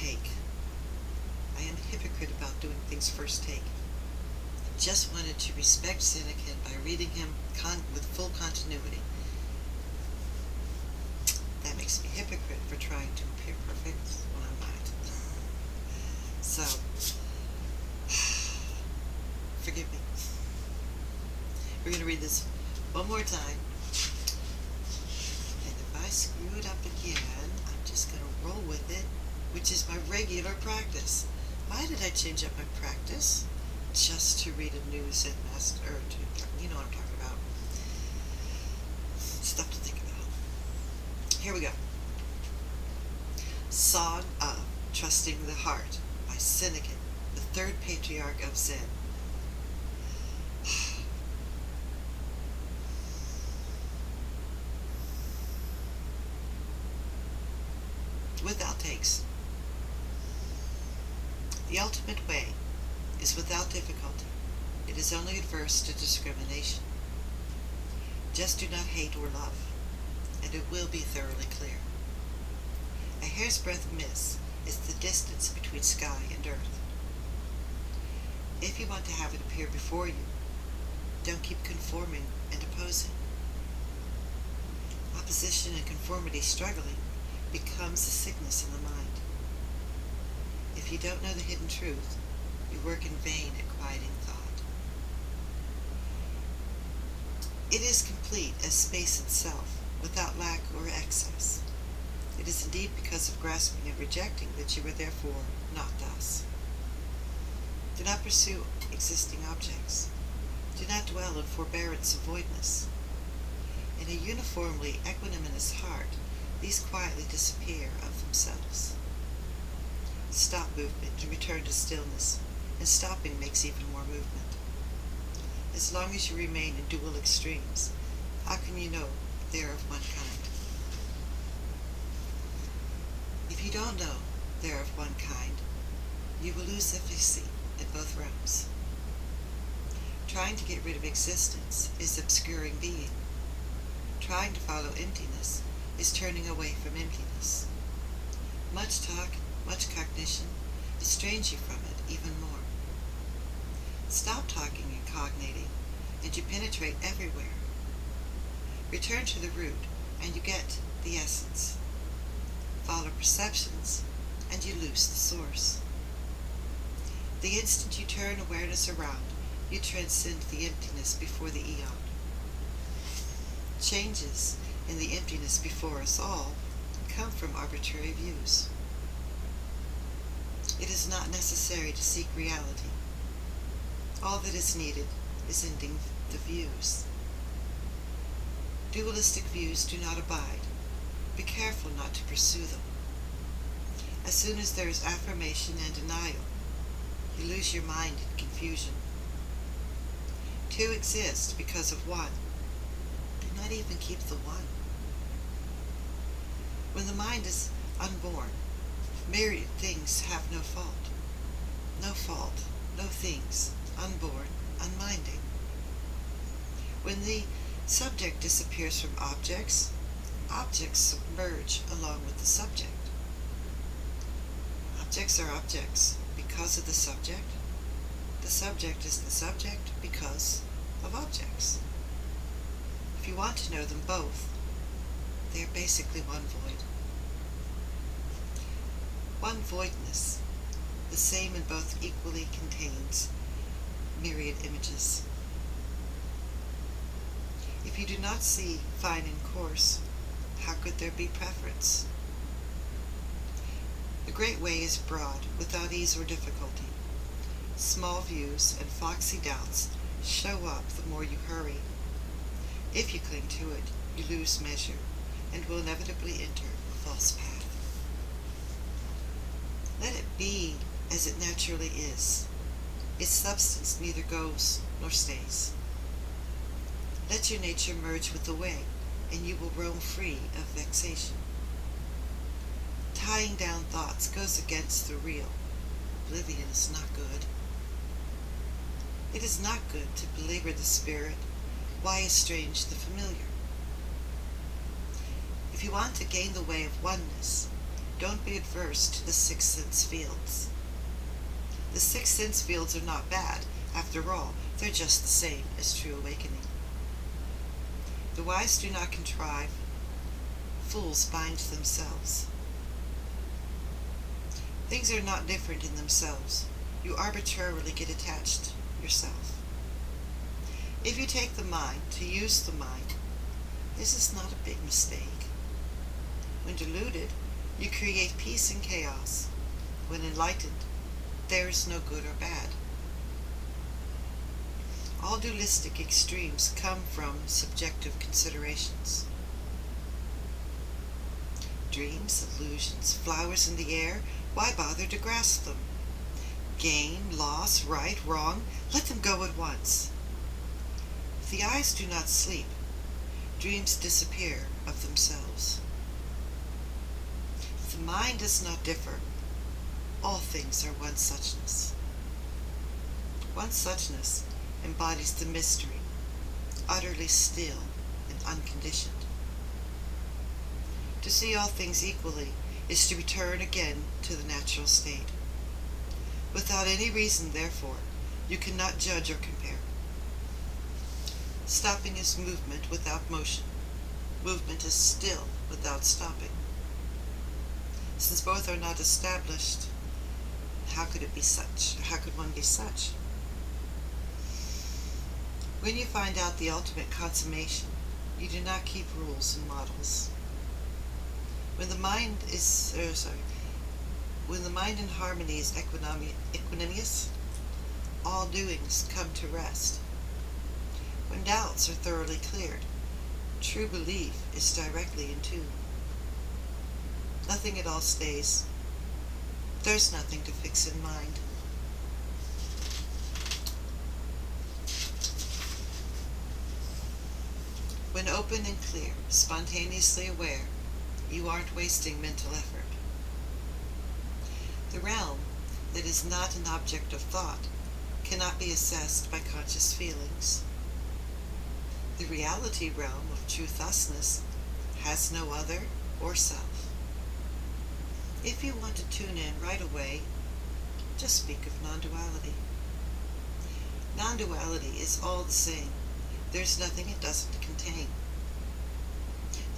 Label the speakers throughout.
Speaker 1: take. I am a hypocrite about doing things first take. I just wanted to respect Sengcan by reading him with full continuity. That makes me a hypocrite for trying to appear perfect when I'm not. So, forgive me. We're going to read this one more time. And if I screw it up again, I'm just going to roll with it, which is my regular practice. Why did I change up my practice? Just to read a new Zen master, or you know what I'm talking about. Stuff to think about. Here we go. Song of Trusting the Heart by Sengcan, the Third Patriarch of Zen. Without takes. The ultimate way is without difficulty. It is only adverse to discrimination. Just do not hate or love, and it will be thoroughly clear. A hair's breadth miss is the distance between sky and earth. If you want to have it appear before you, don't keep conforming and opposing. Opposition and conformity struggling becomes a sickness in the mind. If you don't know the hidden truth, you work in vain at quieting thought. It is complete as space itself, without lack or excess. It is indeed because of grasping and rejecting that you are therefore not thus. Do not pursue existing objects. Do not dwell in forbearance of voidness. In a uniformly equanimous heart, these quietly disappear of themselves. Stop movement and return to stillness, and stopping makes even more movement. As long as you remain in dual extremes, how can you know they are of one kind? If you don't know they are of one kind, you will lose efficacy in both realms. Trying to get rid of existence is obscuring being. Trying to follow emptiness is turning away from emptiness. Much talk, much cognition, estrange you from it even more. Stop talking and cognating, and you penetrate everywhere. Return to the root, and you get the essence. Follow perceptions, and you lose the source. The instant you turn awareness around, you transcend the emptiness before the eon. Changes in the emptiness before us all come from arbitrary views. It is not necessary to seek reality. All that is needed is ending the views. Dualistic views do not abide. Be careful not to pursue them. As soon as there is affirmation and denial, you lose your mind in confusion. Two exist because of one. Do not even keep the one. When the mind is unborn, myriad things have no fault. No fault, no things, unborn, unminding. When the subject disappears from objects, objects submerge along with the subject. Objects are objects because of the subject. The subject is the subject because of objects. If you want to know them both, they are basically one void. One voidness, the same in both, equally contains myriad images. If you do not see fine and coarse, how could there be preference? The great way is broad, without ease or difficulty. Small views and foxy doubts show up the more you hurry. If you cling to it, you lose measure, and will inevitably enter a false path. Let it be as it naturally is. Its substance neither goes nor stays. Let your nature merge with the way, and you will roam free of vexation. Tying down thoughts goes against the real. Oblivion is not good. It is not good to belabor the spirit. Why estrange the familiar? If you want to gain the way of oneness, don't be adverse to the six sense fields. The six sense fields are not bad. After all, they're just the same as true awakening. The wise do not contrive. Fools bind themselves. Things are not different in themselves. You arbitrarily get attached yourself. If you take the mind to use the mind, this is not a big mistake. When deluded, you create peace and chaos. When enlightened, there is no good or bad. All dualistic extremes come from subjective considerations. Dreams, illusions, flowers in the air, why bother to grasp them? Gain, loss, right, wrong, let them go at once. If the eyes do not sleep, dreams disappear of themselves. If the mind does not differ, all things are one suchness. One suchness embodies the mystery, utterly still and unconditioned. To see all things equally is to return again to the natural state. Without any reason, therefore, you cannot judge or compare. Stopping is movement without motion. Movement is still without stopping. Since both are not established, how could it be such? How could one be such? When you find out the ultimate consummation, you do not keep rules and models. When the mind in harmony is equanimous, all doings come to rest. When doubts are thoroughly cleared, true belief is directly in tune. Nothing at all stays. There's nothing to fix in mind. When open and clear, spontaneously aware, you aren't wasting mental effort. The realm that is not an object of thought cannot be assessed by conscious feelings. The reality realm of true thusness has no other or self. If you want to tune in right away, just speak of non-duality. Non-duality is all the same. There's nothing it doesn't contain.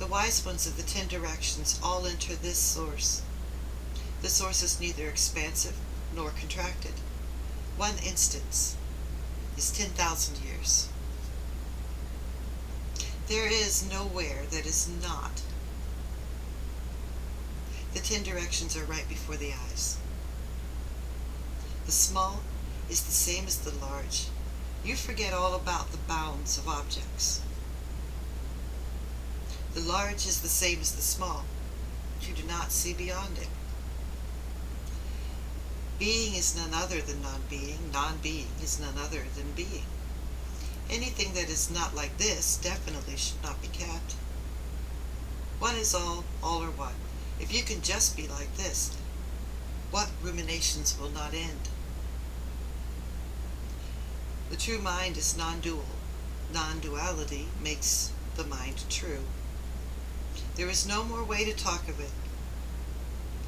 Speaker 1: The wise ones of the 10 directions all enter this source. The source is neither expansive nor contracted. One instance is 10,000 years. There is nowhere that is not. The 10 directions are right before the eyes. The small is the same as the large. You forget all about the bounds of objects. The large is the same as the small. You do not see beyond it. Being is none other than non-being. Non-being is none other than being. Anything that is not like this definitely should not be kept. One is all are one. If you can just be like this, what ruminations will not end? The true mind is non-dual. Non-duality makes the mind true. There is no more way to talk of it.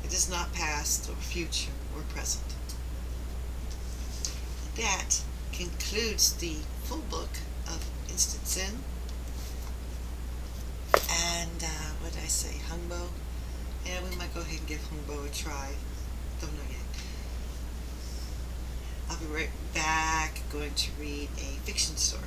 Speaker 1: It is not past or future or present. That concludes the full book of Instant Zen. And what did I say? Hungbo? Yeah, we might go ahead and give Hungbo a try. Don't know yet. I'll be right back going to read a fiction story.